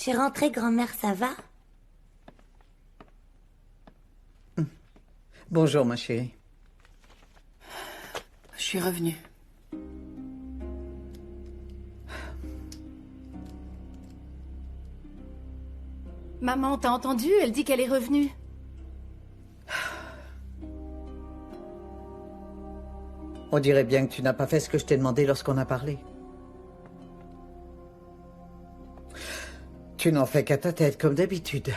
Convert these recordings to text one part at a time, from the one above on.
suis rentrée, grand-mère, ça va? Bonjour, ma chérie. Je suis revenue. Maman, t'as entendu? Elle dit qu'elle est revenue. On dirait bien que tu n'as pas fait ce que je t'ai demandé lorsqu'on a parlé. Tu n'en fais qu'à ta tête, comme d'habitude.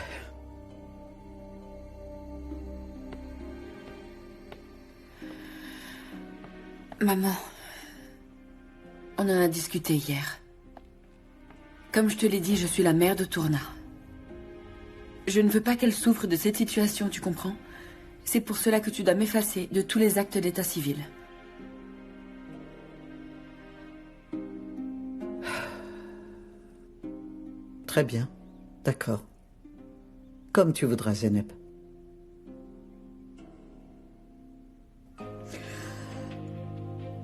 Maman, on en a discuté hier. Comme je te l'ai dit, je suis la mère de Tourna. Je ne veux pas qu'elle souffre de cette situation, tu comprends? C'est pour cela que tu dois m'effacer de tous les actes d'état civil. Très bien. D'accord. Comme tu voudras, Zeynep.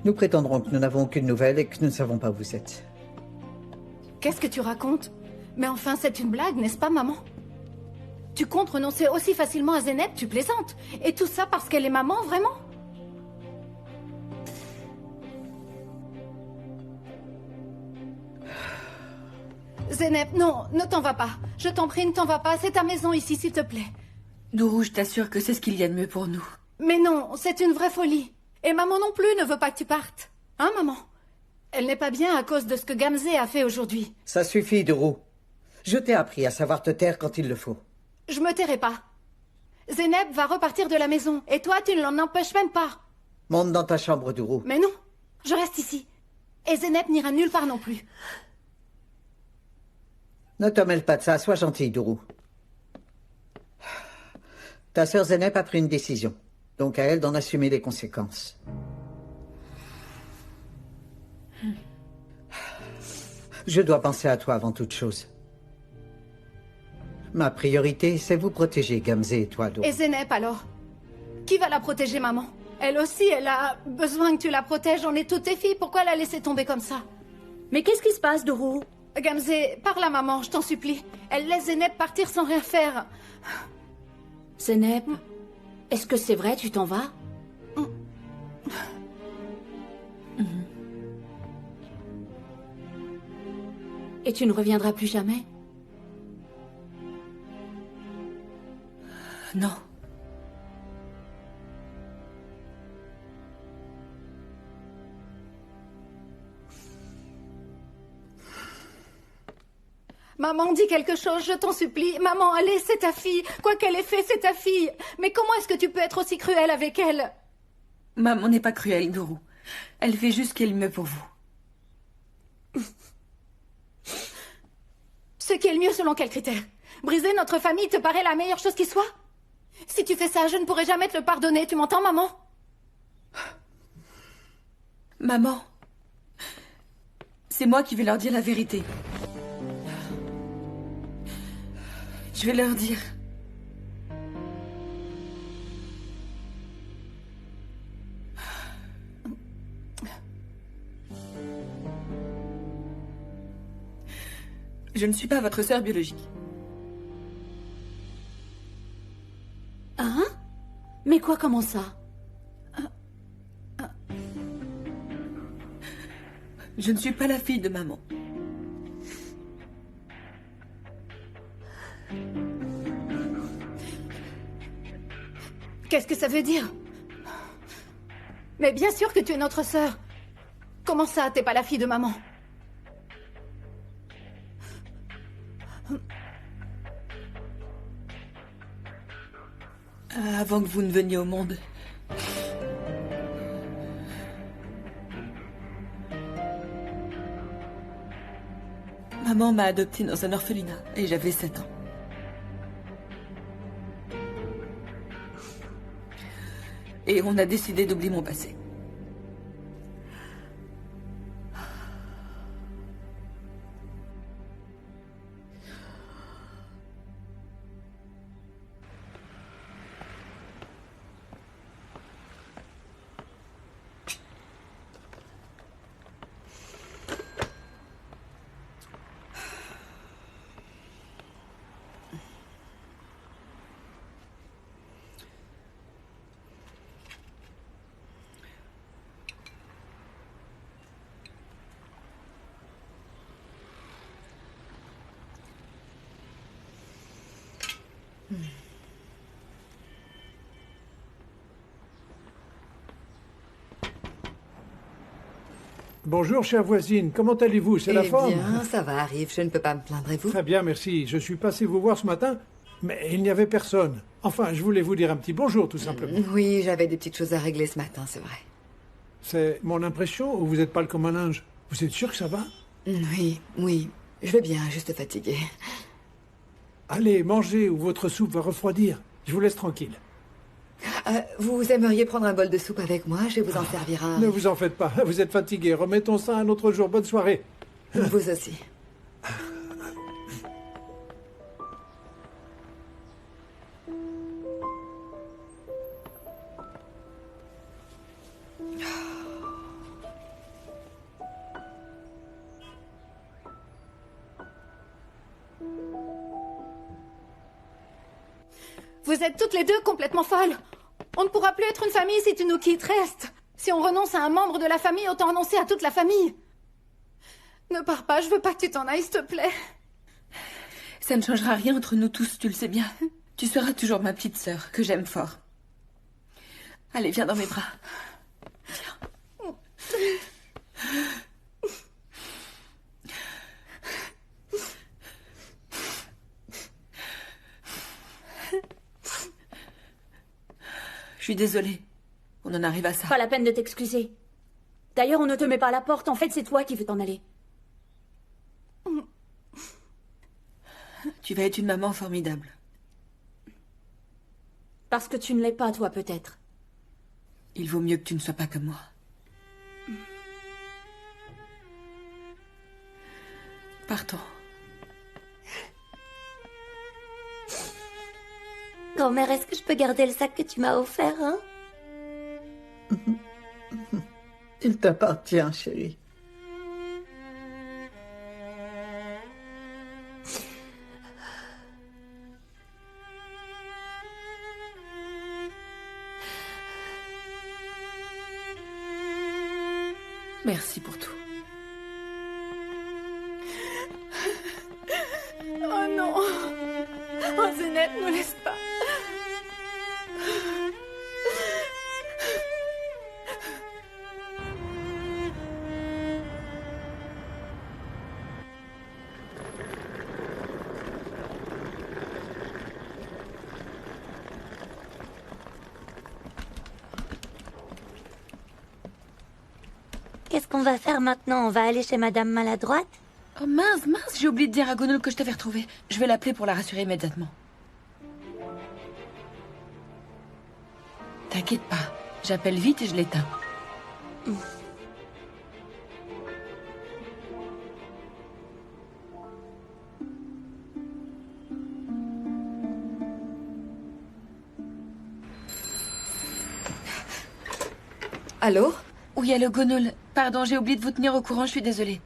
Nous prétendrons que nous n'avons aucune nouvelle et que nous ne savons pas où vous êtes. Qu'est-ce que tu racontes? Mais enfin, c'est une blague, n'est-ce pas, maman? Tu comptes renoncer aussi facilement à Zeynep? Tu plaisantes. Et tout ça parce qu'elle est maman, vraiment? Zeynep, non, ne t'en va pas. Je t'en prie, ne t'en va pas. C'est ta maison ici, s'il te plaît. Dourou, je t'assure que c'est ce qu'il y a de mieux pour nous. Mais non, c'est une vraie folie. Et maman non plus ne veut pas que tu partes. Hein, maman? Elle n'est pas bien à cause de ce que Gamzé a fait aujourd'hui. Ça suffit, Dourou. Je t'ai appris à savoir te taire quand il le faut. Je me tairai pas. Zeynep va repartir de la maison. Et toi, tu ne l'en empêches même pas. Monte dans ta chambre, Dourou. Mais non, je reste ici. Et Zeynep n'ira nulle part non plus. Ne te mêle pas de ça, sois gentil, Dourou. Ta sœur Zeynep a pris une décision. Donc à elle d'en assumer les conséquences. Je dois penser à toi avant toute chose. Ma priorité, c'est vous protéger, Gamzé et toi, Dourou. Et Zeynep, alors? Qui va la protéger, maman? Elle aussi, elle a besoin que tu la protèges. On est toutes tes filles. Pourquoi la laisser tomber comme ça? Mais qu'est-ce qui se passe, Dourou? Gamzé, parle à maman, je t'en supplie. Elle laisse Zeynep partir sans rien faire. Zeynep, est-ce que c'est vrai, tu t'en vas? Et tu ne reviendras plus jamais? Non. Maman, dis quelque chose, je t'en supplie. Maman, allez, c'est ta fille. Quoi qu'elle ait fait, c'est ta fille. Mais comment est-ce que tu peux être aussi cruelle avec elle? Maman n'est pas cruelle, Dourou. Elle fait juste ce qui est le mieux pour vous. Ce qui est le mieux selon quels critères? Briser notre famille te paraît la meilleure chose qui soit? Si tu fais ça, je ne pourrai jamais te le pardonner. Tu m'entends, maman? Maman, c'est moi qui vais leur dire la vérité. Je vais leur dire. Je ne suis pas votre sœur biologique. Hein? Mais quoi, comment ça? Je ne suis pas la fille de maman. Qu'est-ce que ça veut dire? Mais bien sûr que tu es notre sœur. Comment ça, t'es pas la fille de maman? Avant que vous ne veniez au monde. Maman m'a adoptée dans un orphelinat et j'avais 7 ans. Et on a décidé d'oublier mon passé. Bonjour, chère voisine. Comment allez-vous? C'est la forme? Eh bien, ça va, arrive. Je ne peux pas me plaindre, et vous? Très bien, merci. Je suis passé vous voir ce matin, mais il n'y avait personne. Enfin, je voulais vous dire un petit bonjour, tout simplement. Oui, j'avais des petites choses à régler ce matin, c'est vrai. C'est mon impression ou vous n'êtes pas le comme un linge? Vous êtes sûr que ça va? Oui, oui. Je vais bien, juste fatiguée. Allez, mangez ou votre soupe va refroidir. Je vous laisse tranquille. Vous aimeriez prendre un bol de soupe avec moi? Je vais vous en servir un. Ne vous en faites pas, vous êtes fatigué. Remettons ça un autre jour. Bonne soirée. Vous aussi. Vous êtes toutes les deux complètement folles. On ne pourra plus être une famille si tu nous quittes. Reste. Si on renonce à un membre de la famille, autant renoncer à toute la famille. Ne pars pas, je veux pas que tu t'en ailles, s'il te plaît. Ça ne changera rien entre nous tous, tu le sais bien. Tu seras toujours ma petite sœur, que j'aime fort. Allez, viens dans mes bras. Viens. Je suis désolée. On en arrive à ça. Pas la peine de t'excuser. D'ailleurs, on ne te met pas à la porte. En fait, c'est toi qui veux t'en aller. Tu vas être une maman formidable. Parce que tu ne l'es pas, toi, peut-être. Il vaut mieux que tu ne sois pas comme moi. Partons. Grand-mère, est-ce que je peux garder le sac que tu m'as offert, hein? Il t'appartient, chérie. Merci pour tout. Oh non. Oh, Zeynep, ne laisse pas. Qu'est-ce qu'on va faire maintenant? On va aller chez Madame Maladroite? Oh mince, j'ai oublié de dire à Gonul que je t'avais retrouvée. Je vais l'appeler pour la rassurer immédiatement. T'inquiète pas, j'appelle vite et je l'éteins. Allô? Oui, allô Gonul. Pardon, j'ai oublié de vous tenir au courant, je suis désolée.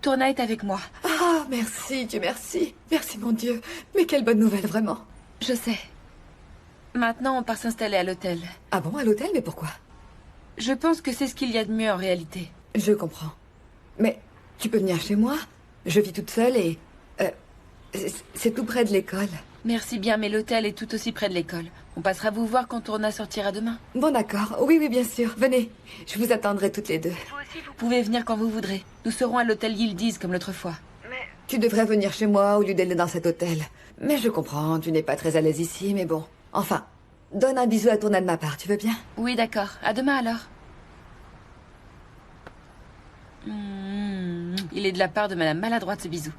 Tourna est avec moi. Ah, merci, Dieu merci. Merci, mon Dieu. Mais quelle bonne nouvelle, vraiment. Je sais. Maintenant, on part s'installer à l'hôtel. Ah bon, à l'hôtel? Mais pourquoi? Je pense que c'est ce qu'il y a de mieux en réalité. Je comprends. Mais tu peux venir chez moi? Je vis toute seule et... c'est tout près de l'école. Merci bien, mais l'hôtel est tout aussi près de l'école. On passera vous voir quand Tourna sortira demain. Bon, d'accord. Oui, oui, bien sûr. Venez. Je vous attendrai toutes les deux. Vous pouvez venir quand vous voudrez. Nous serons à l'hôtel Yildiz comme l'autre fois. Tu devrais venir chez moi au lieu d'aller dans cet hôtel. Mais je comprends, tu n'es pas très à l'aise ici, mais bon. Enfin, donne un bisou à Tourna de ma part, tu veux bien? Oui, d'accord. À demain alors. Il est de la part de Madame Maladroite, ce bisou.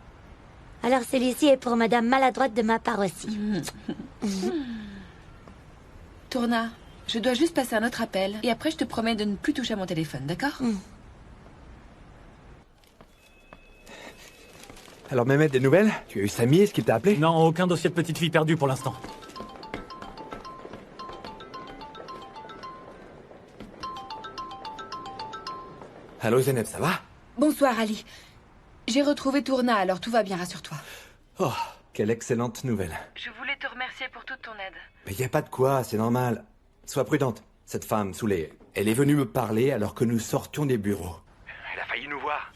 Alors celui-ci est pour Madame Maladroite de ma part aussi. Tourna, je dois juste passer un autre appel. Et après, je te promets de ne plus toucher à mon téléphone, d'accord? Alors Mehmet, des nouvelles? Tu as eu Samy, est-ce qu'il t'a appelé? Non, aucun dossier de petite fille perdu pour l'instant. Allô Zeynep, ça va? Bonsoir, Ali. J'ai retrouvé Tourna, alors tout va bien, rassure-toi. Oh, quelle excellente nouvelle. Je voulais te remercier pour toute ton aide. Mais y a pas de quoi, c'est normal. Sois prudente. Cette femme, saoulée, elle est venue me parler alors que nous sortions des bureaux. Elle a failli nous voir.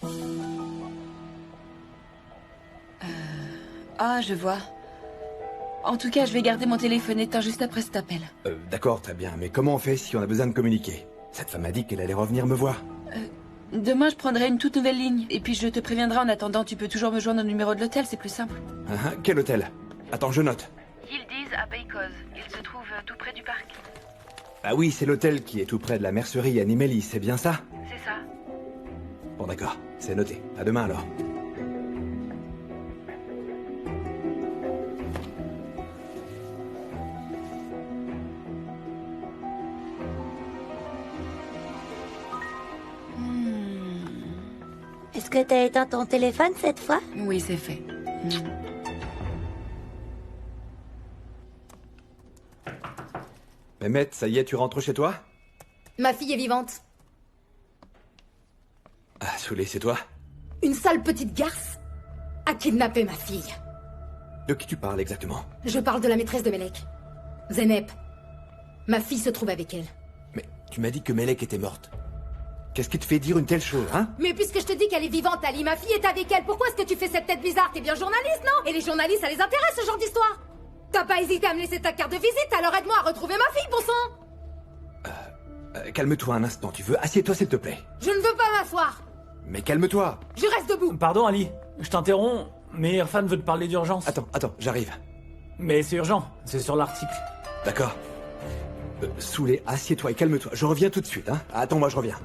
Ah, je vois. En tout cas, je vais garder mon téléphone éteint juste après cet appel. D'accord, très bien, mais comment on fait si on a besoin de communiquer? Cette femme a dit qu'elle allait revenir me voir. Demain, je prendrai une toute nouvelle ligne. Et puis je te préviendrai en attendant, tu peux toujours me joindre au numéro de l'hôtel, c'est plus simple. Quel hôtel? Attends, je note. Yildiz à Beykoz. Il se trouve tout près du parc. Ah oui, c'est l'hôtel qui est tout près de la mercerie à Nimélie, c'est bien ça? C'est ça. Bon d'accord, c'est noté. À demain alors. Est-ce que t'as éteint ton téléphone cette fois? Oui, c'est fait. Mehmet, ça y est, tu rentres chez toi? Ma fille est vivante. Ah, Souley, c'est toi? Une sale petite garce a kidnappé ma fille. De qui tu parles exactement? Je parle de la maîtresse de Melek. Zeynep. Ma fille se trouve avec elle. Mais tu m'as dit que Melek était morte. Qu'est-ce qui te fait dire une telle chose, hein? Mais puisque je te dis qu'elle est vivante, Ali, ma fille est avec elle, pourquoi est-ce que tu fais cette tête bizarre? T'es bien journaliste, non? Et les journalistes, ça les intéresse, ce genre d'histoire? T'as pas hésité à me laisser ta carte de visite, alors aide-moi à retrouver ma fille, bon sang! Calme-toi un instant, tu veux? Assieds-toi, s'il te plaît. Je ne veux pas m'asseoir! Mais calme-toi! Je reste debout! Pardon, Ali. Je t'interromps, mais Irfan veut te parler d'urgence. Attends, j'arrive. Mais c'est urgent. C'est sur l'article. D'accord. Souley, assieds-toi et calme-toi. Je reviens tout de suite, hein? Attends-moi, je reviens.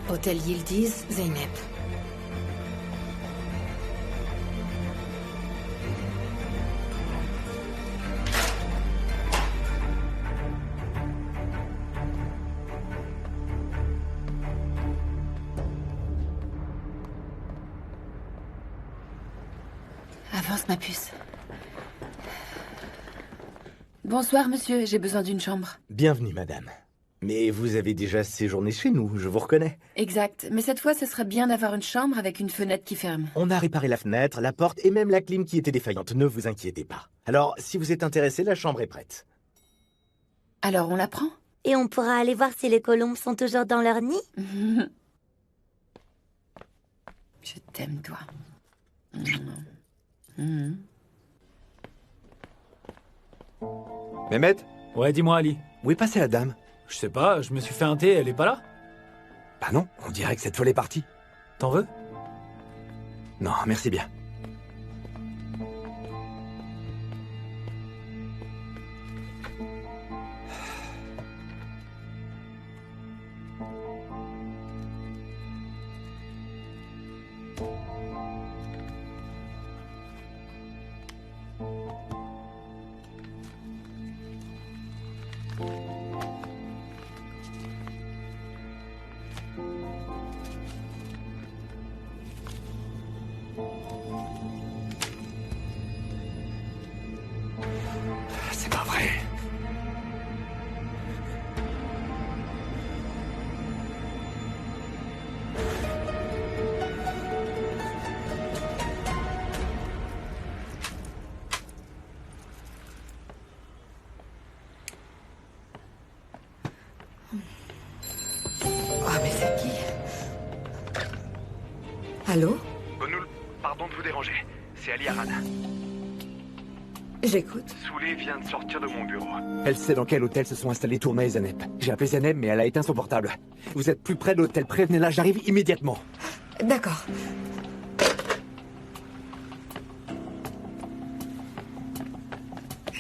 Hôtel Yildiz, Zeynep. Avance, ma puce. Bonsoir, monsieur. J'ai besoin d'une chambre. Bienvenue, madame. Mais vous avez déjà séjourné chez nous, je vous reconnais. Exact. Mais cette fois, ce serait bien d'avoir une chambre avec une fenêtre qui ferme. On a réparé la fenêtre, la porte et même la clim qui était défaillante. Ne vous inquiétez pas. Alors, si vous êtes intéressé, la chambre est prête. Alors, on la prend? Et on pourra aller voir si les colombes sont toujours dans leur nid? Je t'aime, toi. Mehmet? Ouais, dis-moi, Ali. Où est passée la dame? Je sais pas, je me suis fait un thé, elle est pas là? Bah non, on dirait que cette fois elle est partie. T'en veux? Non, merci bien. Allô? Gonul, pardon de vous déranger. C'est Ali Arad. J'écoute. Soulé vient de sortir de mon bureau. Elle sait dans quel hôtel se sont installés Tourna et Zeneb. J'ai appelé Zeneb, mais elle a éteint son portable. Vous êtes plus près de l'hôtel, prévenez-la, j'arrive immédiatement. D'accord.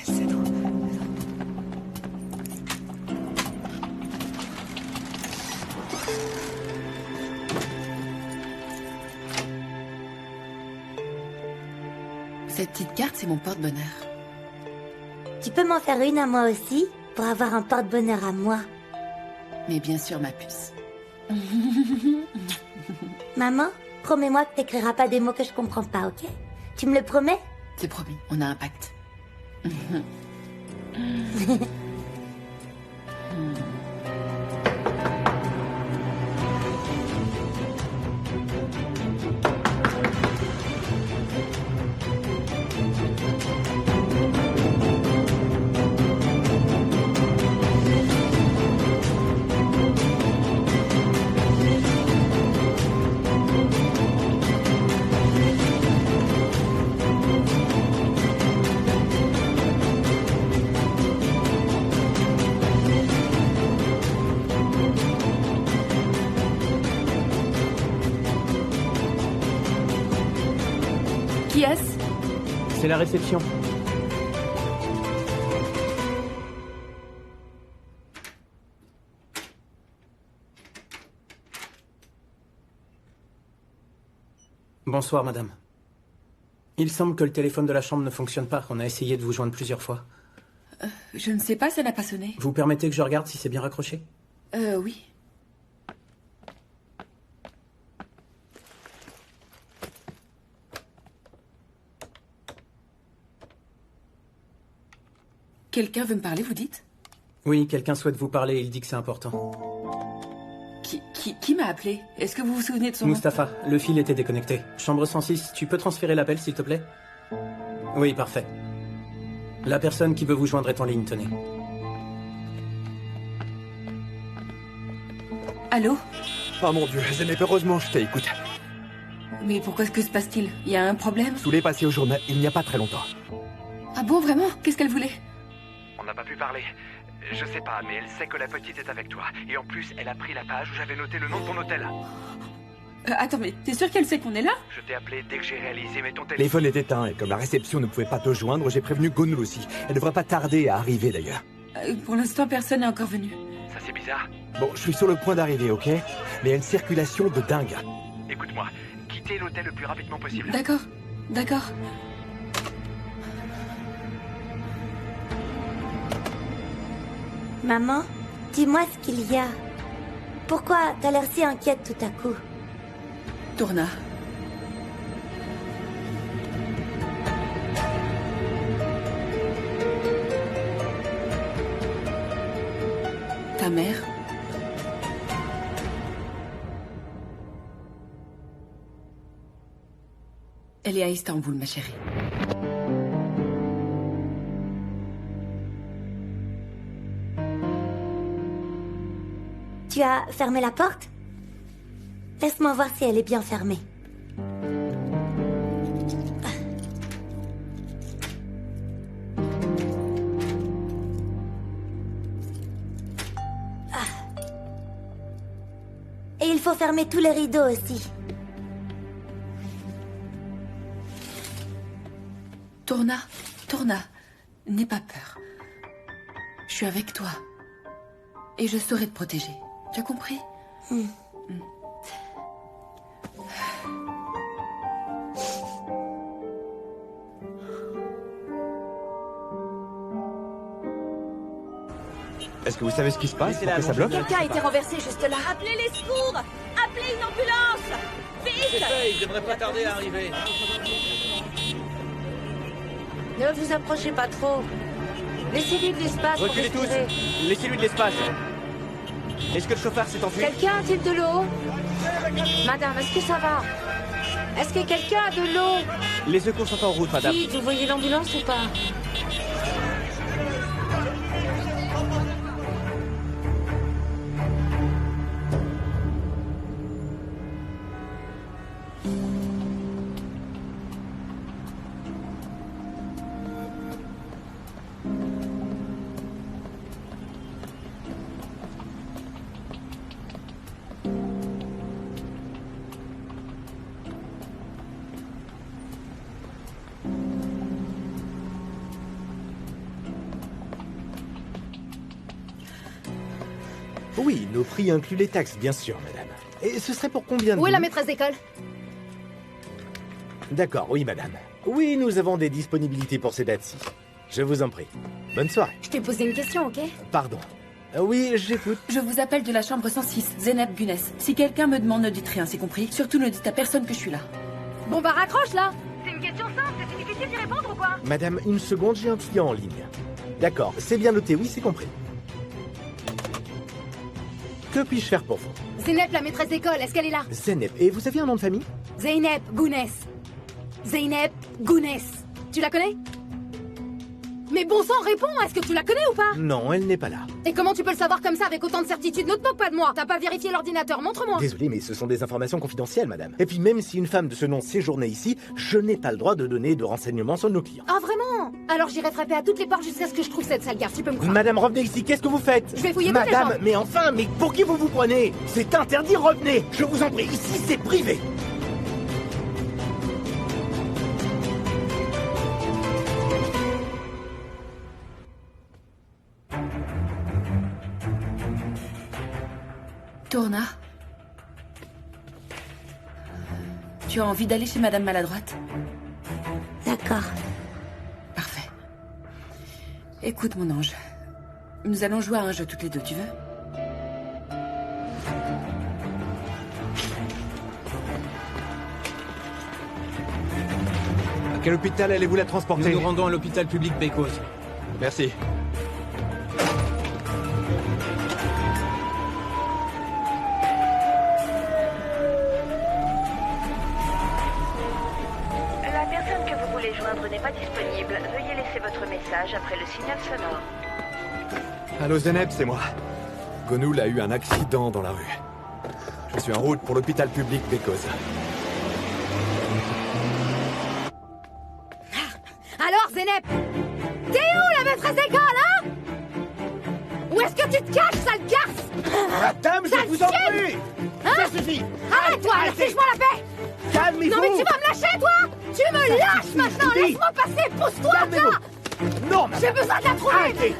C'est trop. Cette petite carte, c'est mon porte-bonheur. Tu peux m'en faire une à moi aussi, pour avoir un porte-bonheur à moi. Mais bien sûr, ma puce. Maman, promets-moi que t'écriras pas des mots que je comprends pas, ok? Tu me le promets? C'est promis, on a un pacte. Qui est-ce? C'est la réception. Bonsoir, madame. Il semble que le téléphone de la chambre ne fonctionne pas. On a essayé de vous joindre plusieurs fois. Je ne sais pas, ça n'a pas sonné. Vous permettez que je regarde si c'est bien raccroché? Oui. Quelqu'un veut me parler, vous dites? Oui, quelqu'un souhaite vous parler, il dit que c'est important. Qui m'a appelé? Est-ce que vous vous souvenez de son nom? Mustapha, le fil était déconnecté. Chambre 106, tu peux transférer l'appel, s'il te plaît? Oui, parfait. La personne qui veut vous joindre est en ligne, tenez. Allô? Oh mon Dieu, Zeneb, heureusement je t'écoute. Mais pourquoi que se passe-t-il? Il y a un problème? Soulé passé au journal il n'y a pas très longtemps. Ah bon, vraiment? Qu'est-ce qu'elle voulait? On n'a pas pu parler. Je sais pas, mais elle sait que la petite est avec toi. Et en plus, elle a pris la page où j'avais noté le nom de ton hôtel. Attends, mais t'es sûr qu'elle sait qu'on est là? Je t'ai appelé dès que j'ai réalisé, mais ton téléphone est éteint. Et comme la réception ne pouvait pas te joindre, j'ai prévenu Gonul aussi. Elle devrait pas tarder à arriver d'ailleurs. Pour l'instant, personne n'est encore venu. Ça c'est bizarre. Bon, je suis sur le point d'arriver, ok? Mais il y a une circulation de dingue. Écoute-moi, quittez l'hôtel le plus rapidement possible. D'accord, d'accord. Maman, dis-moi ce qu'il y a. Pourquoi t'as l'air si inquiète tout à coup? Tourna. Ta mère? Elle est à Istanbul, ma chérie. Tu as fermé la porte? Laisse-moi voir si elle est bien fermée. Et il faut fermer tous les rideaux aussi. Tourna, n'aie pas peur. Je suis avec toi. Et je saurai te protéger. Tu as compris? Est-ce que vous savez ce qui se passe? Pourquoi ça bloque? Quelqu'un a été renversé juste là. Appelez les secours! Appelez une ambulance! Vite! Il devrait pas tarder à arriver. Ne vous approchez pas trop. Laissez-lui de l'espace pour Reculez tous. respirer. Laissez-lui de l'espace. Est-ce que le chauffeur s'est enfui? Quelqu'un a-t-il de l'eau? Madame, est-ce que ça va? Est-ce que quelqu'un a de l'eau? Les secours sont en route, madame. Vite, vous voyez l'ambulance ou pas? Oui, nos prix incluent les taxes, bien sûr, madame. Et ce serait pour combien de Où est la nuits? maîtresse d'école? D'accord, oui, madame. Oui, nous avons des disponibilités pour ces dates-ci. Je vous en prie. Bonne soirée. Je t'ai posé une question, ok? Pardon. Oui, j'écoute. Je vous appelle de la chambre 106, Zeynep Gunes. Si quelqu'un me demande, ne dites rien, c'est compris? Surtout ne dites à personne que je suis là. Bon bah raccroche là. C'est une question simple, c'est difficile d'y répondre ou quoi? Madame, une seconde, j'ai un client en ligne. D'accord, c'est bien noté, oui, c'est compris. Que puis-je faire pour vous? Zeynep, la maîtresse d'école, est-ce qu'elle est là? Zeynep, et vous avez un nom de famille? Zeynep Gunes. Zeynep Gunes. Tu la connais? Mais bon sang, réponds, est-ce que tu la connais ou pas? Non, elle n'est pas là. Et comment tu peux le savoir comme ça avec autant de certitude? Ne te moque pas de moi. T'as pas vérifié l'ordinateur, montre-moi. Désolé, mais ce sont des informations confidentielles, madame. Et puis même si une femme de ce nom séjournait ici, je n'ai pas le droit de donner de renseignements sur nos clients. Ah vraiment? Alors j'irai frapper à toutes les portes jusqu'à ce que je trouve cette sale gaffe, tu peux me croire. Madame, revenez ici, qu'est-ce que vous faites? Je vais fouiller toutes les Madame, chambres. mais enfin, mais pour qui vous vous prenez? C'est interdit, revenez! Je vous en prie, ici c'est privé! Tourna, tu as envie d'aller chez Madame Maladroite? D'accord. Parfait. Écoute, mon ange. Nous allons jouer à un jeu toutes les deux, tu veux? À quel hôpital allez-vous la transporter? Nous nous rendons à l'hôpital public Bécos. Merci. La personne que vous voulez joindre n'est pas disponible. Veuillez laisser votre message après le signal sonore. Allô Zeynep, c'est moi. Gonoul a eu un accident dans la rue. Je suis en route pour l'hôpital public Bécos. Alors Zeynep, t'es où la maîtresse d'école, hein? Où est-ce que tu te caches, sale garce? Madame, je vous en prie! Ça suffit! Arrête-toi, fiche-moi la paix! Calmez-vous! Non mais tu vas me lâcher, toi? Tu me lâches maintenant! Laisse-moi passer! Pousse-toi, Calmez-vous. là! Non, madame! J'ai besoin de la trouver! Arrêtez!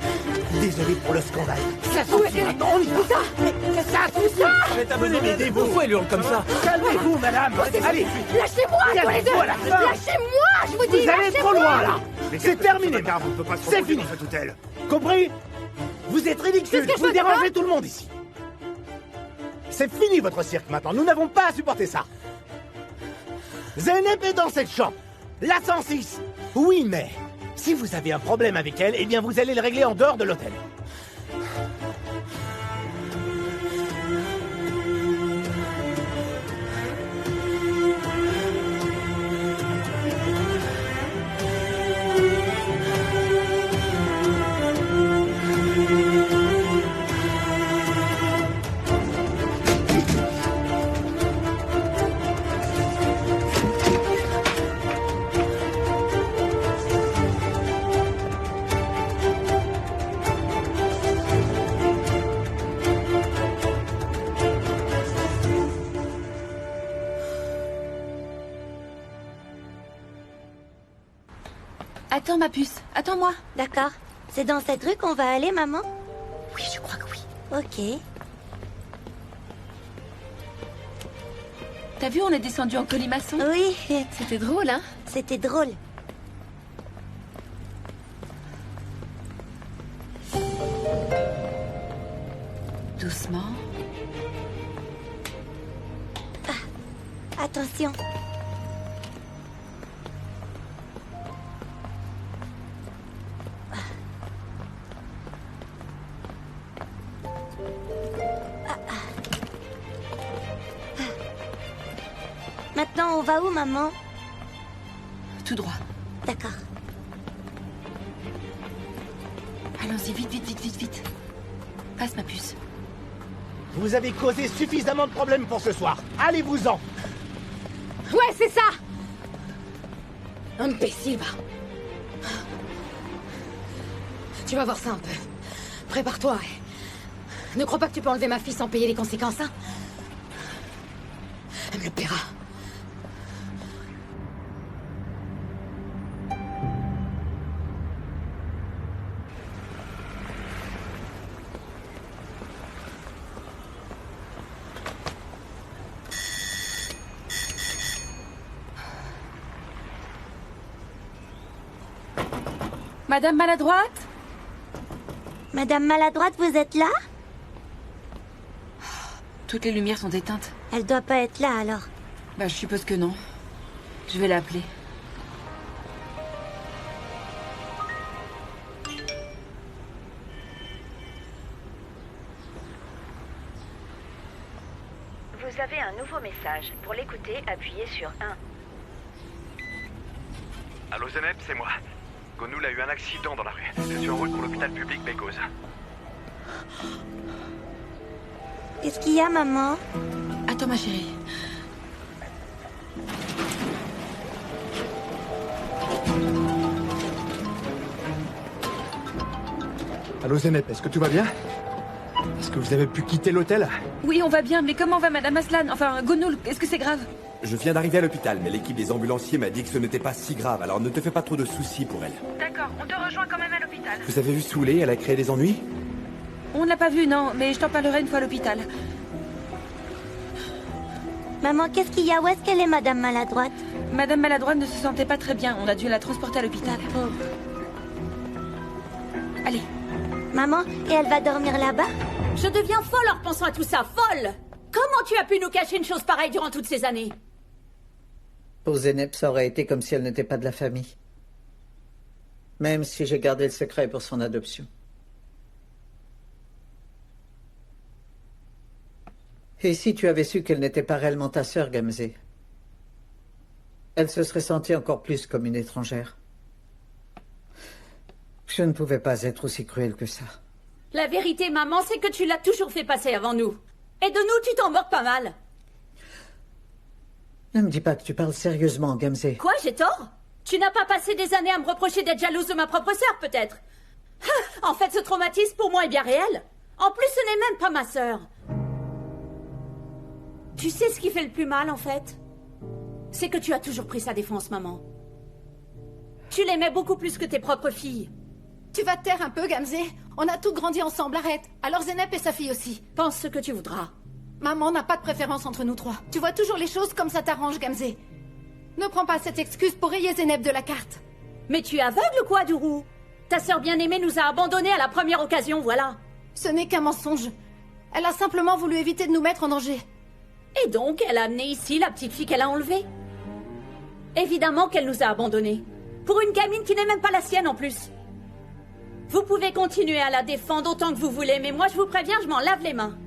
Désolé pour le scandale. Ça Où suffit est-elle? maintenant, on y va! Ça suffit! Aidez-vous! Pourquoi elle hurle comme ça? Calmez-vous, madame! Allez! Lâchez-moi, tous les deux! Calmez-vous à la fin. Lâchez-moi, je vous dis! Vous allez trop lâchez-moi. loin, là! C'est terminé, madame! C'est fini! Compris? Vous êtes ridicule! Qu'est-ce que je Vous fais, dérangez tout le monde ici! C'est fini votre cirque maintenant, nous n'avons pas à supporter ça! Zeynep est dans cette chambre! La 106! Oui, mais si vous avez un problème avec elle, eh bien vous allez le régler en dehors de l'hôtel. Attends, ma puce. Attends-moi. D'accord. C'est dans cette rue qu'on va aller, maman? Oui, je crois que oui. Ok. T'as vu, on est descendu en colimaçon? Oui. C'était drôle, hein? C'était drôle. Doucement. Attention. Maintenant, on va où, maman? Tout droit. D'accord. Allons-y, vite, vite, vite, vite, vite. Passe, ma puce. Vous avez causé suffisamment de problèmes pour ce soir. Allez-vous-en! Ouais, c'est ça! Imbécile, va. Tu vas voir ça un peu. Prépare-toi. Ne crois pas que tu peux enlever ma fille sans payer les conséquences, hein? Elle me le paiera. Madame Maladroite? Madame Maladroite, vous êtes là? Toutes les lumières sont éteintes. Elle doit pas être là, alors. Bah, je suppose que non. Je vais l'appeler. Vous avez un nouveau message. Pour l'écouter, appuyez sur 1. Allô Zeynep, c'est moi. Gonoul a eu un accident dans la rue. Je suis en route pour l'hôpital public Beykoz. Qu'est-ce qu'il y a, maman? Attends, ma chérie. Allô Zeynep, est-ce que tout va bien? Est-ce que vous avez pu quitter l'hôtel? Oui, on va bien, mais comment va Madame Aslan? Enfin, Gonoul, est-ce que c'est grave? Je viens d'arriver à l'hôpital, mais l'équipe des ambulanciers m'a dit que ce n'était pas si grave, alors ne te fais pas trop de soucis pour elle. D'accord, on te rejoint quand même à l'hôpital. Vous avez vu Soulé, elle a créé des ennuis? On ne l'a pas vue, non, mais je t'en parlerai une fois à l'hôpital. Maman, qu'est-ce qu'il y a? Où est-ce qu'elle est, Madame Maladroite? Madame Maladroite ne se sentait pas très bien, on a dû la transporter à l'hôpital. Allez. Maman, et elle va dormir là-bas? Je deviens folle en repensant à tout ça, folle! Comment tu as pu nous cacher une chose pareille durant toutes ces années? Pour Zeynep, ça aurait été comme si elle n'était pas de la famille. Même si j'ai gardé le secret pour son adoption. Et si tu avais su qu'elle n'était pas réellement ta sœur, Gamzé, elle se serait sentie encore plus comme une étrangère. Je ne pouvais pas être aussi cruel que ça. La vérité, maman, c'est que tu l'as toujours fait passer avant nous. Et de nous, tu t'en moques pas mal. Ne me dis pas que tu parles sérieusement, Gamzé. Quoi, j'ai tort? Tu n'as pas passé des années à me reprocher d'être jalouse de ma propre sœur, peut-être? En fait, ce traumatisme, pour moi, est bien réel. En plus, ce n'est même pas ma sœur. Tu sais ce qui fait le plus mal, en fait? C'est que tu as toujours pris sa défense, maman. Tu l'aimais beaucoup plus que tes propres filles. Tu vas te taire un peu, Gamzé. On a toutes grandi ensemble, arrête. Alors Zeynep et sa fille aussi. Pense ce que tu voudras. Maman n'a pas de préférence entre nous trois. Tu vois toujours les choses comme ça t'arrange, Gamzé. Ne prends pas cette excuse pour rayer Zeynep de la carte. Mais tu es aveugle ou quoi, Dourou? Ta sœur bien-aimée nous a abandonnés à la première occasion, voilà. Ce n'est qu'un mensonge. Elle a simplement voulu éviter de nous mettre en danger. Et donc, elle a amené ici la petite fille qu'elle a enlevée. Évidemment qu'elle nous a abandonnés. Pour une gamine qui n'est même pas la sienne en plus. Vous pouvez continuer à la défendre autant que vous voulez, mais moi je vous préviens, je m'en lave les mains.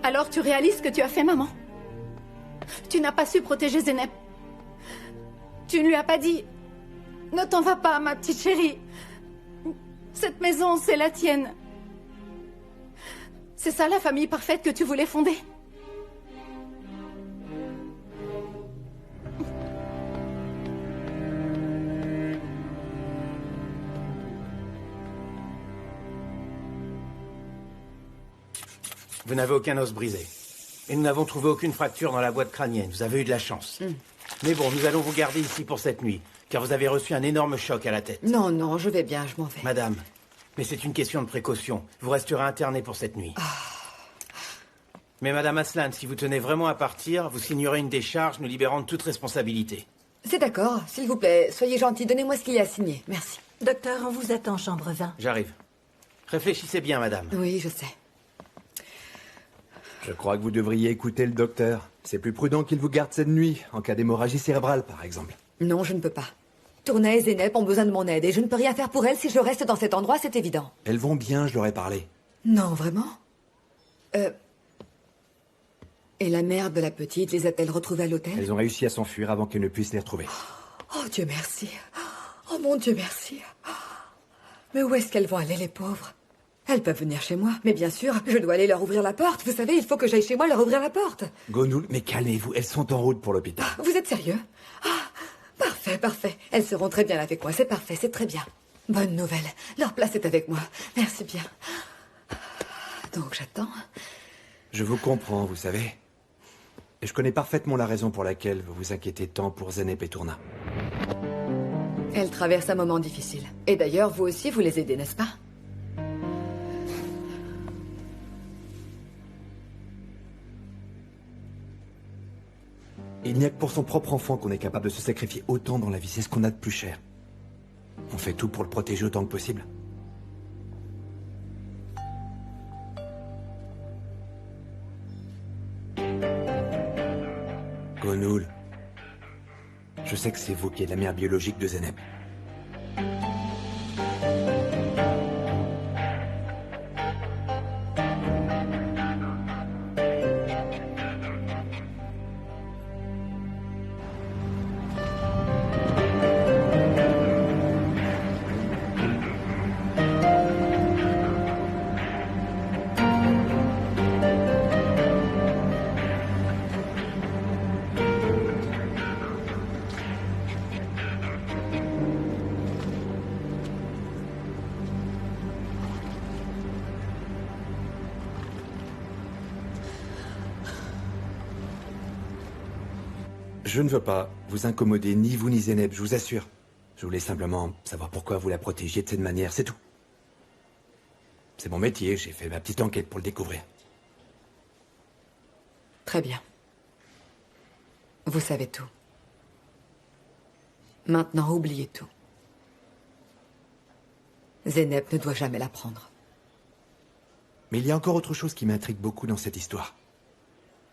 Alors tu réalises ce que tu as fait, maman? Tu n'as pas su protéger Zeynep. Tu ne lui as pas dit... Ne t'en va pas, ma petite chérie. Cette maison, c'est la tienne. C'est ça la famille parfaite que tu voulais fonder? Vous n'avez aucun os brisé. Et nous n'avons trouvé aucune fracture dans la boîte crânienne. Vous avez eu de la chance. Mais bon, nous allons vous garder ici pour cette nuit, car vous avez reçu un énorme choc à la tête. Non, non, je vais bien, je m'en vais. Madame, mais c'est une question de précaution. Vous resterez internée pour cette nuit. Mais Madame Aslan, si vous tenez vraiment à partir, vous signerez une décharge nous libérant de toute responsabilité. C'est d'accord, s'il vous plaît, soyez gentil, donnez-moi ce qu'il y a à signer. Merci. Docteur, on vous attend, chambre 20. J'arrive. Réfléchissez bien, madame. Oui, je sais. Je crois que vous devriez écouter le docteur. C'est plus prudent qu'il vous garde cette nuit, en cas d'hémorragie cérébrale, par exemple. Non, je ne peux pas. Tourna et Zeynep ont besoin de mon aide, et je ne peux rien faire pour elles si je reste dans cet endroit, c'est évident. Elles vont bien, je leur ai parlé. Non, vraiment? Et la mère de la petite, les a-t-elle retrouvées à l'hôtel? Elles ont réussi à s'enfuir avant qu'elles ne puissent les retrouver. Oh, Dieu merci. Oh, mon Dieu merci. Mais où est-ce qu'elles vont aller, les pauvres? Elles peuvent venir chez moi, mais bien sûr, je dois aller leur ouvrir la porte. Vous savez, il faut que j'aille chez moi leur ouvrir la porte. Gonoul, mais calmez-vous, elles sont en route pour l'hôpital. Vous êtes sérieux? Parfait, parfait. Elles seront très bien avec moi, c'est parfait, c'est très bien. Bonne nouvelle, leur place est avec moi. Merci bien. Donc j'attends. Je vous comprends, vous savez. Et je connais parfaitement la raison pour laquelle vous vous inquiétez tant pour Zeynep et Tourna. Elles traversent un moment difficile. Et d'ailleurs, vous aussi, vous les aidez, n'est-ce pas? Il n'y a que pour son propre enfant qu'on est capable de se sacrifier autant dans la vie. C'est ce qu'on a de plus cher. On fait tout pour le protéger autant que possible. Gonoul. Je sais que c'est vous qui êtes la mère biologique de Zeynep. Je ne veux pas vous incommoder, ni vous ni Zeynep, je vous assure. Je voulais simplement savoir pourquoi vous la protégiez de cette manière, c'est tout. C'est mon métier, j'ai fait ma petite enquête pour le découvrir. Très bien. Vous savez tout. Maintenant, oubliez tout. Zeynep ne doit jamais l'apprendre. Mais il y a encore autre chose qui m'intrigue beaucoup dans cette histoire.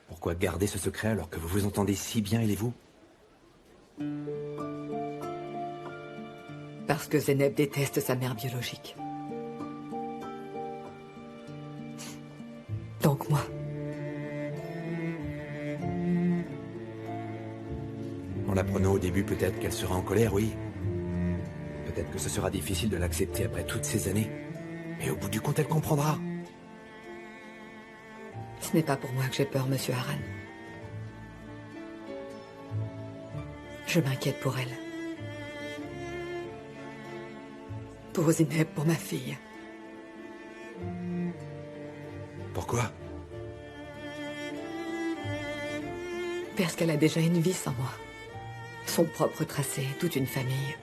Pourquoi garder ce secret alors que vous vous entendez si bien, elle et vous? Parce que Zeynep déteste sa mère biologique. Donc moi. En l'apprenant au début, peut-être qu'elle sera en colère, oui. Peut-être que ce sera difficile de l'accepter après toutes ces années. Mais au bout du compte, elle comprendra. Ce n'est pas pour moi que j'ai peur, Monsieur Harran. Je m'inquiète pour elle. Pour Zeynep, pour ma fille. Pourquoi? Parce qu'elle a déjà une vie sans moi. Son propre tracé, toute une famille.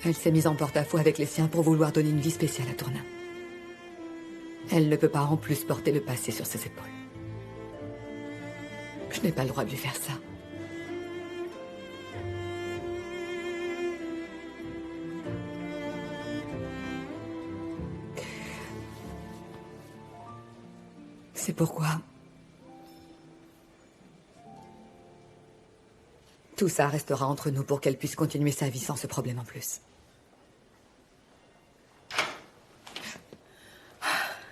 Elle s'est mise en porte-à-faux avec les siens pour vouloir donner une vie spéciale à Tourna. Elle ne peut pas en plus porter le passé sur ses épaules. Je n'ai pas le droit de lui faire ça. C'est pourquoi tout ça restera entre nous pour qu'elle puisse continuer sa vie sans ce problème en plus.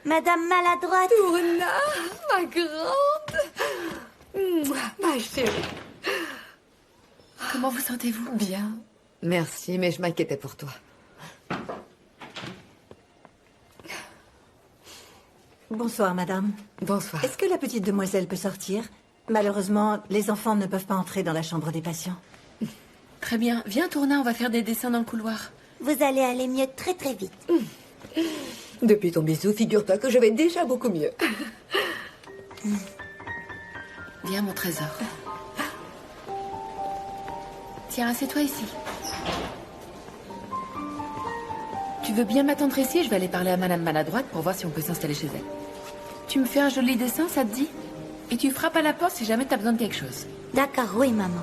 Madame maladroite. Tourna, ma grande. Ma chérie. Comment vous sentez-vous? Bien. Merci, mais je m'inquiétais pour toi. Bonsoir, madame. Bonsoir. Est-ce que la petite demoiselle peut sortir? Malheureusement, les enfants ne peuvent pas entrer dans la chambre des patients. Très bien. Viens, Tourna, on va faire des dessins dans le couloir. Vous allez aller mieux très très vite. Depuis ton bisou, figure-toi que je vais déjà beaucoup mieux. Viens, mon trésor. Tiens, assieds-toi ici. Tu veux bien m'attendre ici? Je vais aller parler à Madame Maladroite pour voir si on peut s'installer chez elle. Tu me fais un joli dessin, ça te dit? Et tu frappes à la porte si jamais t'as besoin de quelque chose. D'accord, oui, maman.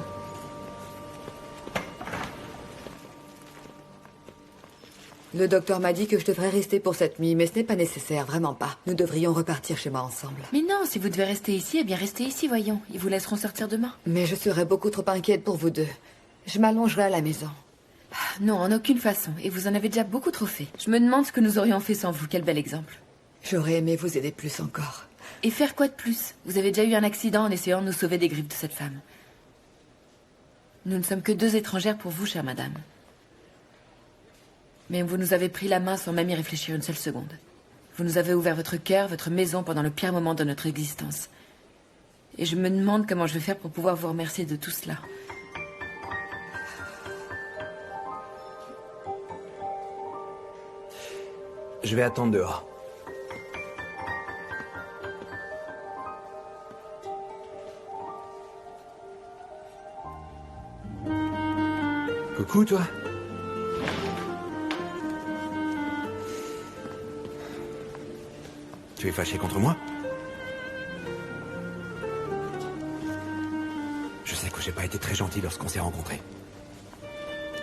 Le docteur m'a dit que je devrais rester pour cette nuit, mais ce n'est pas nécessaire, vraiment pas. Nous devrions repartir chez moi ensemble. Mais non, si vous devez rester ici, eh bien restez ici, voyons. Ils vous laisseront sortir demain. Mais je serais beaucoup trop inquiète pour vous deux. Je m'allongerai à la maison. Non, en aucune façon. Et vous en avez déjà beaucoup trop fait. Je me demande ce que nous aurions fait sans vous. Quel bel exemple. J'aurais aimé vous aider plus encore. Et faire quoi de plus? Vous avez déjà eu un accident en essayant de nous sauver des griffes de cette femme. Nous ne sommes que deux étrangères pour vous, chère madame. Mais vous nous avez pris la main sans même y réfléchir une seule seconde. Vous nous avez ouvert votre cœur, votre maison pendant le pire moment de notre existence. Et je me demande comment je vais faire pour pouvoir vous remercier de tout cela. Je vais attendre dehors. Coucou, toi. Tu es fâché contre moi? Je sais que j'ai pas été très gentil lorsqu'on s'est rencontrés.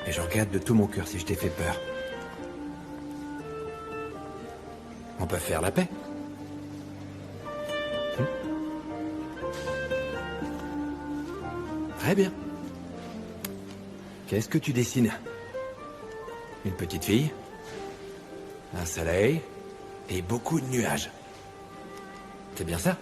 Et je regrette de tout mon cœur si je t'ai fait peur. On peut faire la paix. Très bien. Qu'est-ce que tu dessines? Une petite fille, un soleil et beaucoup de nuages. C'est bien ça?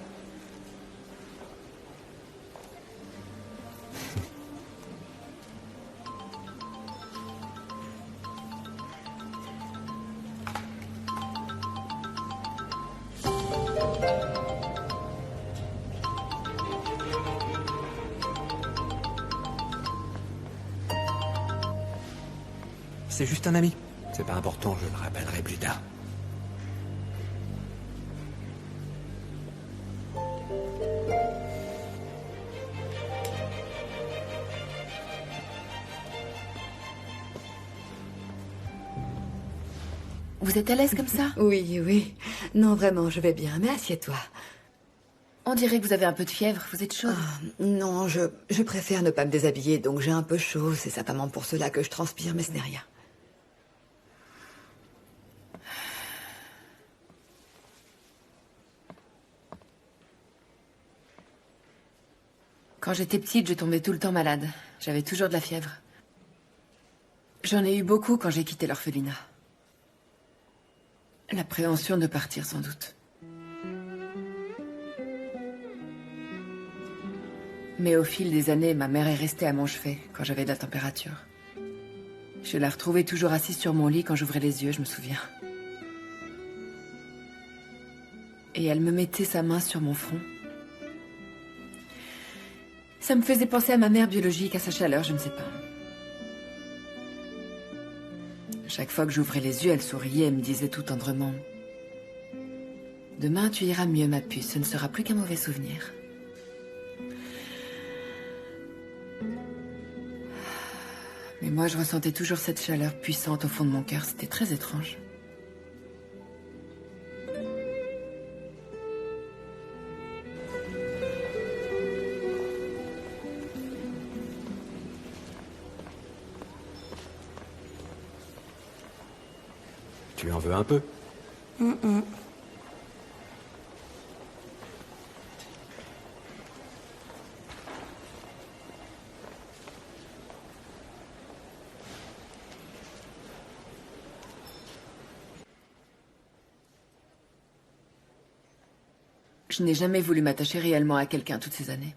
C'est juste un ami. C'est pas important, je le rappellerai plus tard. Vous êtes à l'aise comme ça? Oui, oui. Non, vraiment, je vais bien. Mais assieds-toi. On dirait que vous avez un peu de fièvre. Vous êtes chaude? Non, je préfère ne pas me déshabiller, donc j'ai un peu chaud. C'est certainement pour cela que je transpire, mais ce n'est rien. Quand j'étais petite, je tombais tout le temps malade. J'avais toujours de la fièvre. J'en ai eu beaucoup quand j'ai quitté l'orphelinat. L'appréhension de partir, sans doute. Mais au fil des années, ma mère est restée à mon chevet quand j'avais de la température. Je la retrouvais toujours assise sur mon lit quand j'ouvrais les yeux, je me souviens. Et elle me mettait sa main sur mon front. Ça me faisait penser à ma mère biologique, à sa chaleur, je ne sais pas. Chaque fois que j'ouvrais les yeux, elle souriait et me disait tout tendrement: « Demain, tu iras mieux, ma puce, ce ne sera plus qu'un mauvais souvenir. » Mais moi, je ressentais toujours cette chaleur puissante au fond de mon cœur, c'était très étrange. Tu en veux un peu? Je n'ai jamais voulu m'attacher réellement à quelqu'un toutes ces années.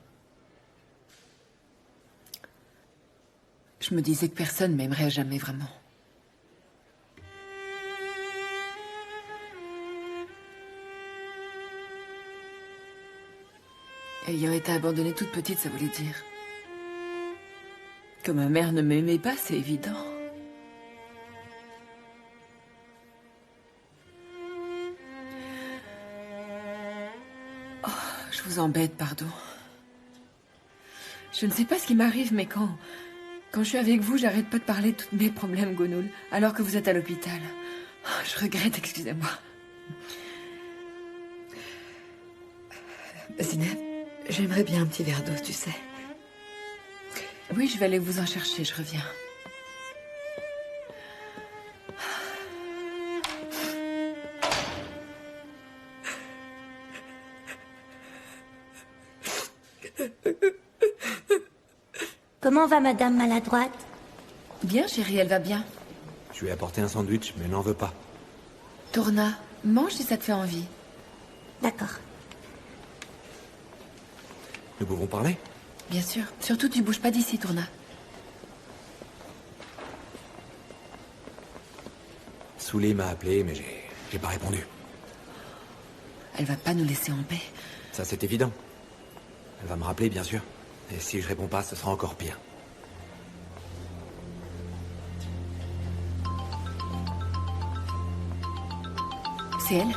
Je me disais que personne m'aimerait jamais vraiment. Ayant été abandonnée toute petite, ça voulait dire que ma mère ne m'aimait pas, c'est évident. Oh, je vous embête, pardon. Je ne sais pas ce qui m'arrive, mais quand je suis avec vous, j'arrête pas de parler de tous mes problèmes, Gonoul, alors que vous êtes à l'hôpital. Oh, je regrette, excusez-moi. Zineb, j'aimerais bien un petit verre d'eau, tu sais. Oui, je vais aller vous en chercher, je reviens. Comment va Madame Maladroite? Bien, chérie, elle va bien. Je lui ai apporté un sandwich, mais elle n'en veut pas. Tourna, mange si ça te fait envie. D'accord. Nous pouvons parler? Bien sûr. Surtout, tu bouges pas d'ici, Tourna. Souley m'a appelé, mais j'ai pas répondu. Elle va pas nous laisser en paix. Ça, c'est évident. Elle va me rappeler, bien sûr. Et si je réponds pas, ce sera encore pire. C'est elle?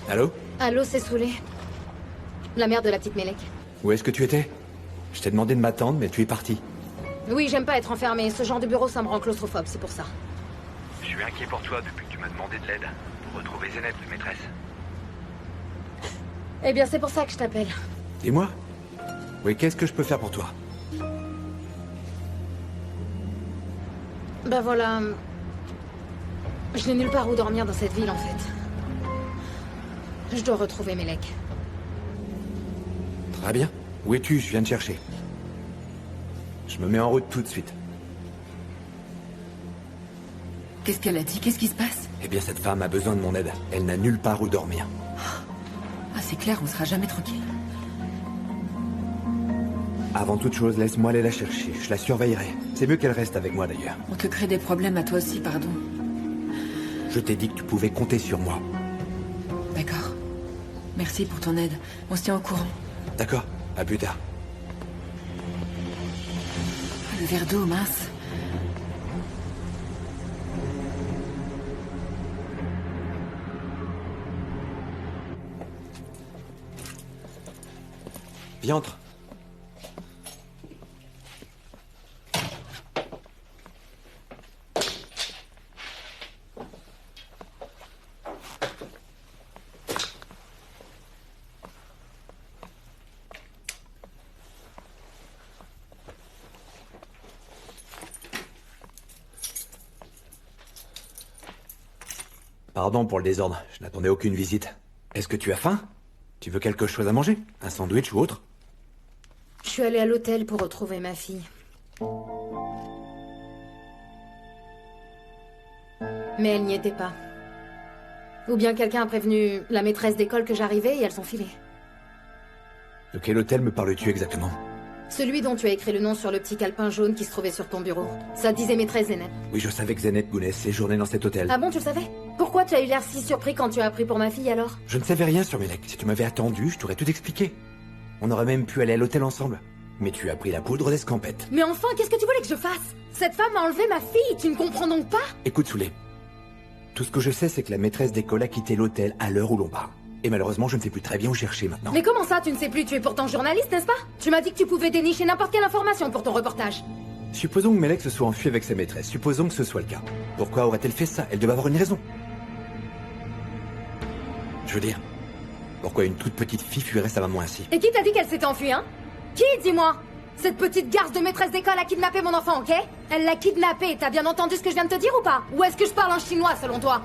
Allô? Allô, c'est Souley. La mère de la petite Mélek. Où est-ce que tu étais? Je t'ai demandé de m'attendre, mais tu es parti. Oui, j'aime pas être enfermée. Ce genre de bureau, ça me rend claustrophobe, c'est pour ça. Je suis inquiet pour toi depuis que tu m'as demandé de l'aide pour retrouver Zeneb, maîtresse. Eh bien, c'est pour ça que je t'appelle. Et moi? Oui, qu'est-ce que je peux faire pour toi? Ben voilà... Je n'ai nulle part où dormir dans cette ville, en fait. Je dois retrouver Melek. Très bien. Où es-tu? Je viens te chercher. Je me mets en route tout de suite. Qu'est-ce qu'elle a dit? Qu'est-ce qui se passe? Eh bien, cette femme a besoin de mon aide. Elle n'a nulle part où dormir. Ah, c'est clair, on sera jamais tranquille. Avant toute chose, laisse-moi aller la chercher. Je la surveillerai. C'est mieux qu'elle reste avec moi, d'ailleurs. On te crée des problèmes à toi aussi, pardon. Je t'ai dit que tu pouvais compter sur moi. D'accord. Merci pour ton aide. On se tient au courant. D'accord. À plus tard. Ah, le verre d'eau, mince. Viens, entre. Pardon pour le désordre, je n'attendais aucune visite. Est-ce que tu as faim? Tu veux quelque chose à manger? Un sandwich ou autre? Je suis allée à l'hôtel pour retrouver ma fille. Mais elle n'y était pas. Ou bien quelqu'un a prévenu la maîtresse d'école que j'arrivais et elles sont filées. De quel hôtel me parles-tu exactement? Celui dont tu as écrit le nom sur le petit calepin jaune qui se trouvait sur ton bureau. Ça disait maîtresse Zeynep. Oui, je savais que Zeynep Gounes séjournait dans cet hôtel. Ah bon, tu le savais? Pourquoi tu as eu l'air si surpris quand tu as appris pour ma fille alors? Je ne savais rien sur Melek. Si tu m'avais attendu, je t'aurais tout expliqué. On aurait même pu aller à l'hôtel ensemble. Mais tu as pris la poudre d'escampette. Mais enfin, qu'est-ce que tu voulais que je fasse? Cette femme a enlevé ma fille, tu ne comprends donc pas? Écoute, Soulé. Tout ce que je sais, c'est que la maîtresse d'école a quitté l'hôtel à l'heure où l'on parle. Et malheureusement, je ne sais plus très bien où chercher maintenant. Mais comment ça, tu ne sais plus? Tu es pourtant journaliste, n'est-ce pas? Tu m'as dit que tu pouvais dénicher n'importe quelle information pour ton reportage. Supposons que Melek se soit enfui avec sa maîtresse. Supposons que ce soit le cas. Pourquoi aurait-elle fait ça? Elle devait avoir une raison. Je veux dire, pourquoi une toute petite fille fuirait sa maman ainsi? Et qui t'a dit qu'elle s'était enfuie, hein? Qui, dis-moi? Cette petite garce de maîtresse d'école a kidnappé mon enfant, ok? Elle l'a kidnappé, t'as bien entendu ce que je viens de te dire ou pas? Ou est-ce que je parle en chinois, selon toi?